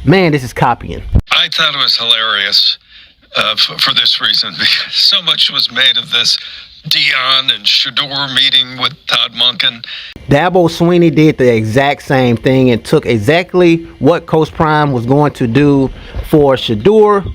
Man, this is copying. I thought it was hilarious for this reason, because so much was made of this Deion and Shedeur meeting with Todd Monken. Dabo Swinney did the exact same thing and took exactly what Coach Prime was going to do for Shedeur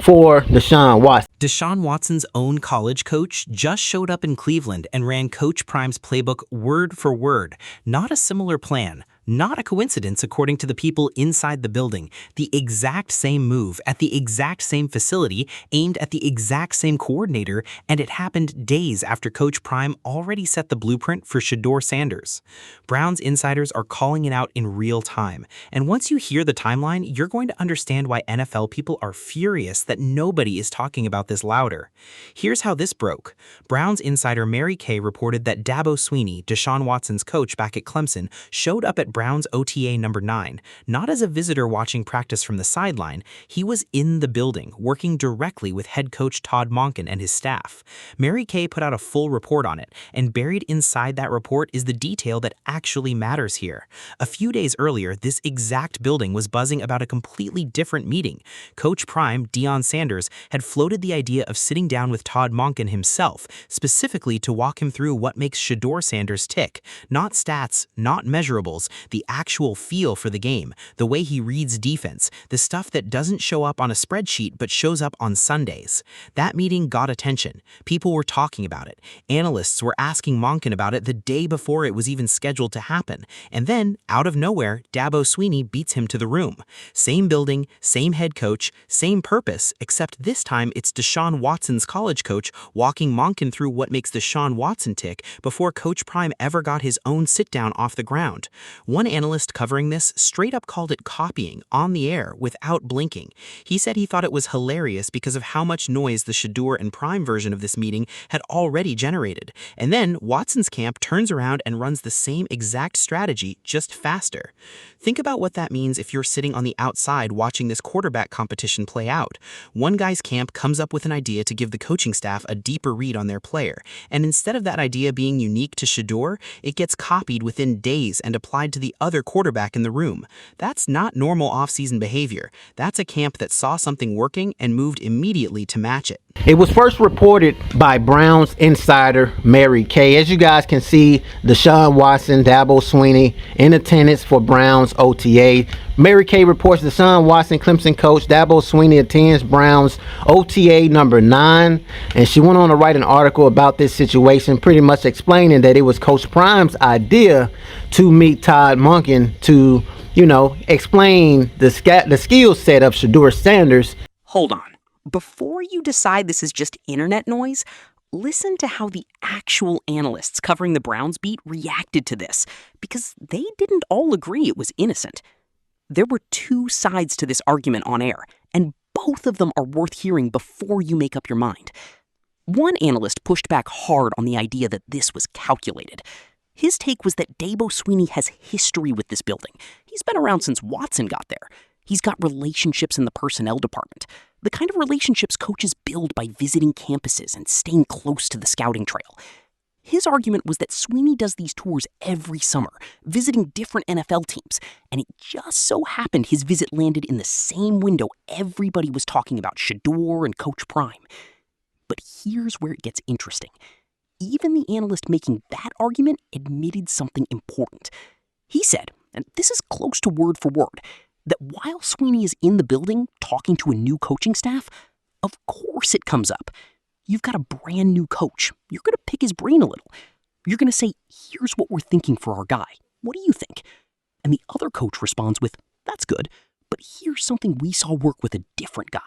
for Deshaun Watson. Deshaun Watson's own college coach just showed up in Cleveland and ran Coach Prime's playbook word for word. Not a similar plan. Not a coincidence, according to the people inside the building. The exact same move at the exact same facility, aimed at the exact same coordinator, and it happened days after Coach Prime already set the blueprint for Shedeur Sanders. Browns insiders are calling it out in real time, and once you hear the timeline, you're going to understand why NFL people are furious that nobody is talking about this louder. Here's how this broke. Browns insider Mary Kay reported that Dabo Swinney, Deshaun Watson's coach back at Clemson, showed up at Browns OTA No. 9, not as a visitor watching practice from the sideline. He was in the building, working directly with head coach Todd Monken and his staff. Mary Kay put out a full report on it, and buried inside that report is the detail that actually matters here. A few days earlier, this exact building was buzzing about a completely different meeting. Coach Prime, Deion Sanders, had floated the idea of sitting down with Todd Monken himself, specifically to walk him through what makes Shedeur Sanders tick. Not stats, not measurables, the actual feel for the game, the way he reads defense, the stuff that doesn't show up on a spreadsheet but shows up on Sundays. That meeting got attention. People were talking about it. Analysts were asking Monken about it the day before it was even scheduled to happen. And then, out of nowhere, Dabo Swinney beats him to the room. Same building, same head coach, same purpose, except this time it's Deshaun Watson's college coach walking Monken through what makes Deshaun Watson tick before Coach Prime ever got his own sit-down off the ground. One analyst covering this straight up called it copying on the air without blinking. He said he thought it was hilarious because of how much noise the Shedeur and Prime version of this meeting had already generated. And then Watson's camp turns around and runs the same exact strategy, just faster. Think about what that means if you're sitting on the outside watching this quarterback competition play out. One guy's camp comes up with an idea to give the coaching staff a deeper read on their player, and instead of that idea being unique to Shedeur, it gets copied within days and applied to the other quarterback in the room. That's not normal offseason behavior. That's a camp that saw something working and moved immediately to match it. It was first reported by Browns insider Mary Kay. As you guys can see, Deshaun Watson, Dabo Swinney in attendance for Browns OTA. Mary Kay reports Deshaun Watson, Clemson coach Dabo Swinney attends Browns OTA No. 9. And she went on to write an article about this situation, pretty much explaining that it was Coach Prime's idea to meet Todd Monken to, explain the skill set of Shedeur Sanders. Hold on. Before you decide this is just internet noise, listen to how the actual analysts covering the Browns beat reacted to this, because they didn't all agree it was innocent. There were two sides to this argument on air, and both of them are worth hearing before you make up your mind. One analyst pushed back hard on the idea that this was calculated. His take was that Dabo Swinney has history with this building. He's been around since Watson got there. He's got relationships in the personnel department, the kind of relationships coaches build by visiting campuses and staying close to the scouting trail. His argument was that Swinney does these tours every summer, visiting different NFL teams, and it just so happened his visit landed in the same window everybody was talking about Shedeur and Coach Prime. But here's where it gets interesting. Even the analyst making that argument admitted something important. He said, and this is close to word for word, that while Swinney is in the building talking to a new coaching staff, of course it comes up. You've got a brand new coach. You're going to pick his brain a little. You're going to say, here's what we're thinking for our guy. What do you think? And the other coach responds with, that's good, but here's something we saw work with a different guy.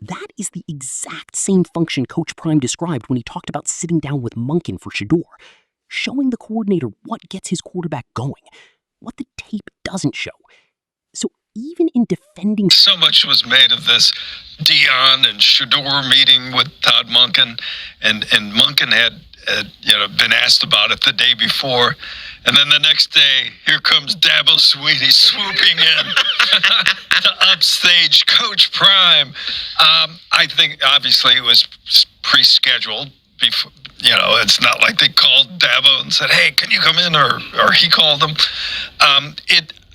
That is the exact same function Coach Prime described when he talked about sitting down with Monken for Shedeur, showing the coordinator what gets his quarterback going, what the tape doesn't show. So even in defending... So much was made of this Deion and Shedeur meeting with Todd Monken, and Monken had been asked about it the day before, and then the next day, here comes Dabo Swinney swooping in to upstage Coach Prime. I think, obviously, it was pre-scheduled. Before, it's not like they called Dabo and said, hey, can you come in, or he called them.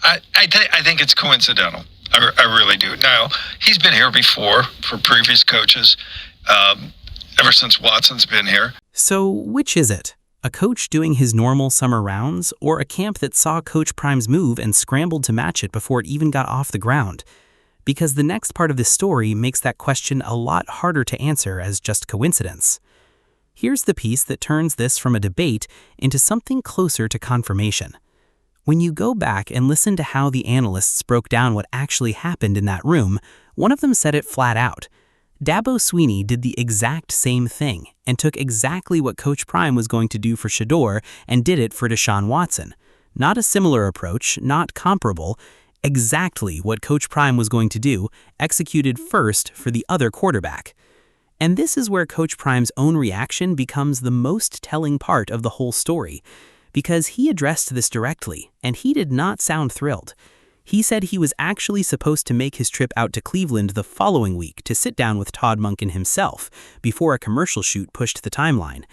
I think it's coincidental. I really do. Now, he's been here before for previous coaches, ever since Watson's been here. So which is it? A coach doing his normal summer rounds, or a camp that saw Coach Prime's move and scrambled to match it before it even got off the ground? Because the next part of this story makes that question a lot harder to answer as just coincidence. Here's the piece that turns this from a debate into something closer to confirmation. When you go back and listen to how the analysts broke down what actually happened in that room, one of them said it flat out. Dabo Swinney did the exact same thing and took exactly what Coach Prime was going to do for Shedeur and did it for Deshaun Watson. Not a similar approach, not comparable, exactly what Coach Prime was going to do, executed first for the other quarterback. And this is where Coach Prime's own reaction becomes the most telling part of the whole story, because he addressed this directly, and he did not sound thrilled. He said he was actually supposed to make his trip out to Cleveland the following week to sit down with Todd Monken himself before a commercial shoot pushed the timeline.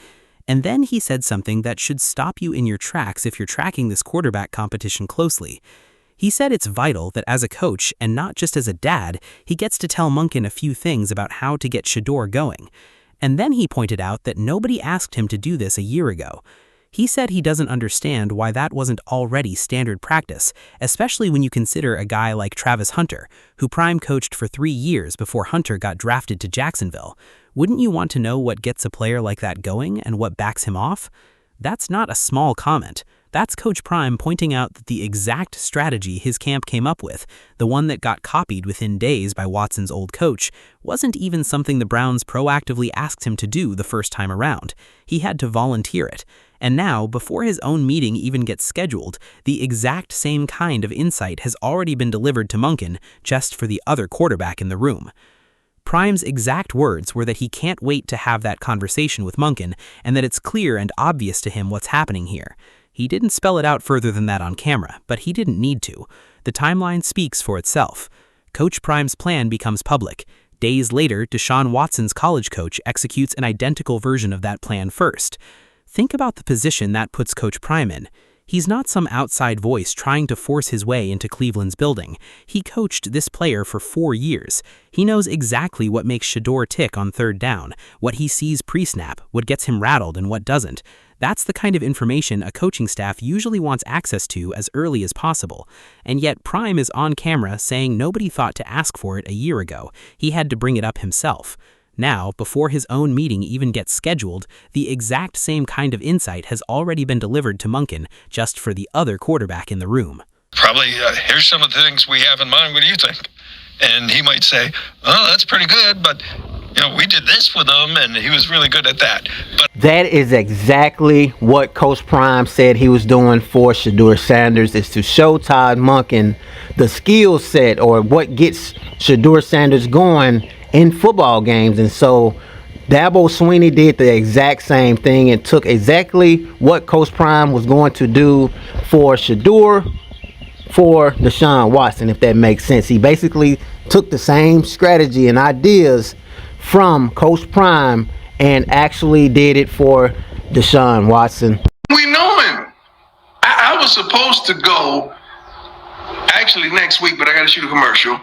And then he said something that should stop you in your tracks if you're tracking this quarterback competition closely. He said it's vital that as a coach, and not just as a dad, he gets to tell Monken a few things about how to get Shedeur going. And then he pointed out that nobody asked him to do this a year ago. He said he doesn't understand why that wasn't already standard practice, especially when you consider a guy like Travis Hunter, who Prime coached for 3 years before Hunter got drafted to Jacksonville. Wouldn't you want to know what gets a player like that going and what backs him off? That's not a small comment. That's Coach Prime pointing out that the exact strategy his camp came up with, the one that got copied within days by Watson's old coach, wasn't even something the Browns proactively asked him to do the first time around. He had to volunteer it. And now, before his own meeting even gets scheduled, the exact same kind of insight has already been delivered to Monken just for the other quarterback in the room. Prime's exact words were that he can't wait to have that conversation with Monken and that it's clear and obvious to him what's happening here. He didn't spell it out further than that on camera, but he didn't need to. The timeline speaks for itself. Coach Prime's plan becomes public. Days later, Deshaun Watson's college coach executes an identical version of that plan first. Think about the position that puts Coach Prime in. He's not some outside voice trying to force his way into Cleveland's building. He coached this player for 4 years. He knows exactly what makes Shedeur tick on third down, what he sees pre-snap, what gets him rattled and what doesn't. That's the kind of information a coaching staff usually wants access to as early as possible. And yet Prime is on camera saying nobody thought to ask for it a year ago. He had to bring it up himself. Now, before his own meeting even gets scheduled, the exact same kind of insight has already been delivered to Monken just for the other quarterback in the room. Probably, here's some of the things we have in mind. What do you think? And he might say, oh, that's pretty good, but we did this with him, and he was really good at that. But that is exactly what Coach Prime said he was doing for Shedeur Sanders, is to show Todd Monken the skill set or what gets Shedeur Sanders going in football games. And so Dabo Swinney did the exact same thing and took exactly what Coach Prime was going to do for Shedeur for Deshaun Watson, if that makes sense. He basically took the same strategy and ideas from Coach Prime and actually did it for Deshaun Watson. We know him. I was supposed to go actually next week, but I got to shoot a commercial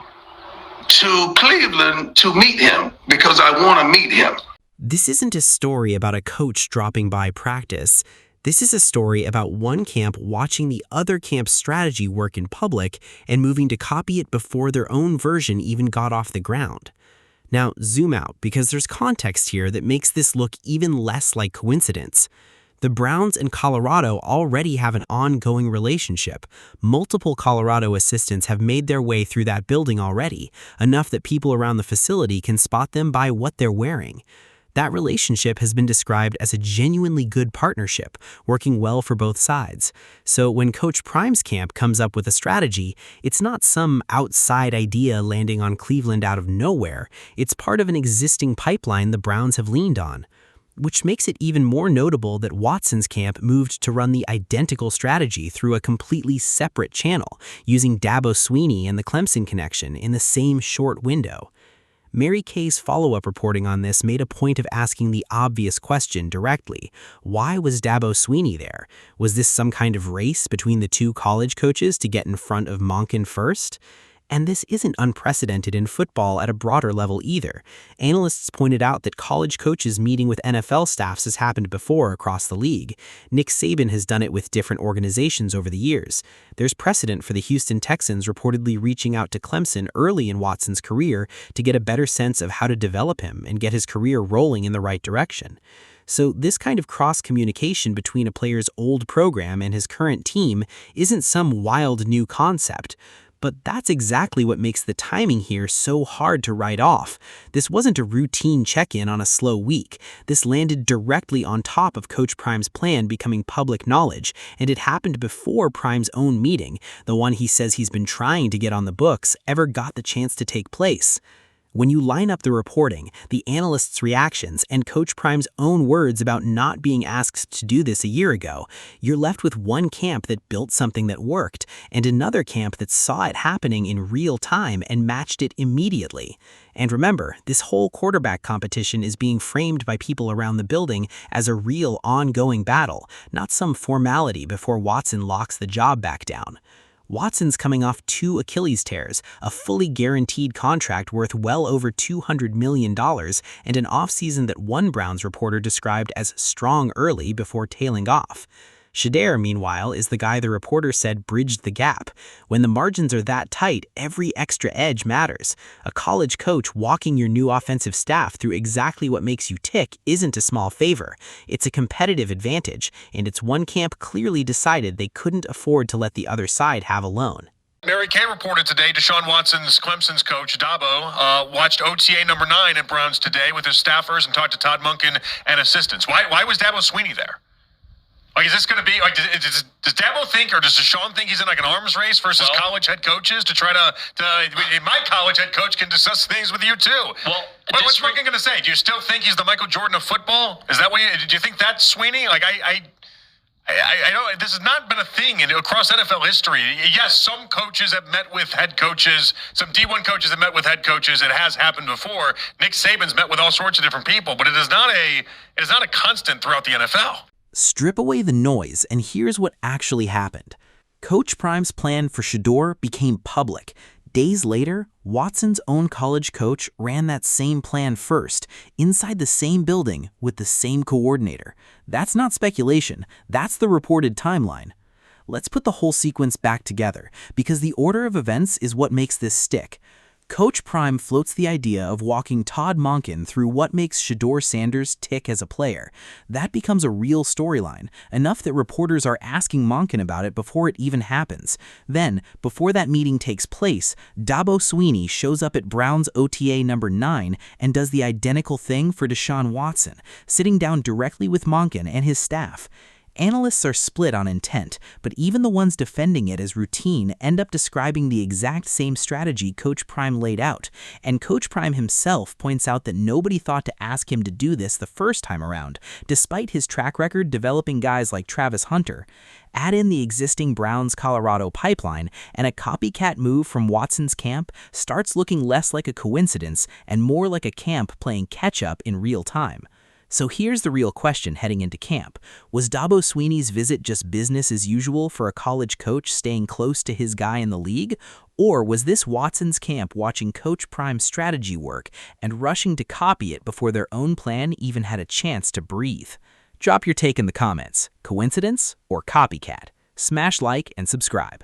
to Cleveland to meet him because I want to meet him. This isn't a story about a coach dropping by practice. This is a story about one camp watching the other camp's strategy work in public and moving to copy it before their own version even got off the ground. Now, zoom out, because there's context here that makes this look even less like coincidence. The Browns and Colorado already have an ongoing relationship. Multiple Colorado assistants have made their way through that building already, enough that people around the facility can spot them by what they're wearing. That relationship has been described as a genuinely good partnership, working well for both sides. So when Coach Prime's camp comes up with a strategy, it's not some outside idea landing on Cleveland out of nowhere. It's part of an existing pipeline the Browns have leaned on. Which makes it even more notable that Watson's camp moved to run the identical strategy through a completely separate channel, using Dabo Swinney and the Clemson connection in the same short window. Mary Kay's follow-up reporting on this made a point of asking the obvious question directly. Why was Dabo Swinney there? Was this some kind of race between the two college coaches to get in front of Monken first? And this isn't unprecedented in football at a broader level either. Analysts pointed out that college coaches meeting with NFL staffs has happened before across the league. Nick Saban has done it with different organizations over the years. There's precedent for the Houston Texans reportedly reaching out to Clemson early in Watson's career to get a better sense of how to develop him and get his career rolling in the right direction. So this kind of cross-communication between a player's old program and his current team isn't some wild new concept. But that's exactly what makes the timing here so hard to write off. This wasn't a routine check-in on a slow week. This landed directly on top of Coach Prime's plan becoming public knowledge, and it happened before Prime's own meeting, the one he says he's been trying to get on the books, ever got the chance to take place. When you line up the reporting, the analysts' reactions, and Coach Prime's own words about not being asked to do this a year ago, you're left with one camp that built something that worked, and another camp that saw it happening in real time and matched it immediately. And remember, this whole quarterback competition is being framed by people around the building as a real ongoing battle, not some formality before Watson locks the job back down. Watson's coming off 2 Achilles tears, a fully guaranteed contract worth well over $200 million, and an offseason that one Browns reporter described as strong early before tailing off. Shedeur, meanwhile, is the guy the reporter said bridged the gap. When the margins are that tight, every extra edge matters. A college coach walking your new offensive staff through exactly what makes you tick isn't a small favor. It's a competitive advantage, and it's one camp clearly decided they couldn't afford to let the other side have alone. Mary Kay reported today Deshaun Watson's Clemson's coach, Dabo, watched OTA number 9 at Browns today with his staffers and talked to Todd Monken and assistants. Why was Dabo Swinney there? Like, is this going to be, like, does Dabo think, or does Deshaun think he's in, like, an arms race versus college head coaches to try to my college head coach can discuss things with you, too. Well, what's Monken going to say? Do you still think he's the Michael Jordan of football? Is that what do you think that's Swinney? Like, I know this has not been a thing across NFL history. Yes, some coaches have met with head coaches. Some D1 coaches have met with head coaches. It has happened before. Nick Saban's met with all sorts of different people, but it is not a constant throughout the NFL. Strip away the noise, and here's what actually happened. Coach Prime's plan for Shedeur became public. Days later, Watson's own college coach ran that same plan first, inside the same building with the same coordinator. That's not speculation, that's the reported timeline. Let's put the whole sequence back together, because the order of events is what makes this stick. Coach Prime floats the idea of walking Todd Monken through what makes Shedeur Sanders tick as a player. That becomes a real storyline, enough that reporters are asking Monken about it before it even happens. Then, before that meeting takes place, Dabo Swinney shows up at Browns OTA number 9 and does the identical thing for Deshaun Watson, sitting down directly with Monken and his staff. Analysts are split on intent, but even the ones defending it as routine end up describing the exact same strategy Coach Prime laid out, and Coach Prime himself points out that nobody thought to ask him to do this the first time around, despite his track record developing guys like Travis Hunter. Add in the existing Browns-Colorado pipeline, and a copycat move from Watson's camp starts looking less like a coincidence and more like a camp playing catch-up in real time. So here's the real question heading into camp. Was Dabo Swinney's visit just business as usual for a college coach staying close to his guy in the league? Or was this Watson's camp watching Coach Prime's strategy work and rushing to copy it before their own plan even had a chance to breathe? Drop your take in the comments. Coincidence or copycat? Smash like and subscribe.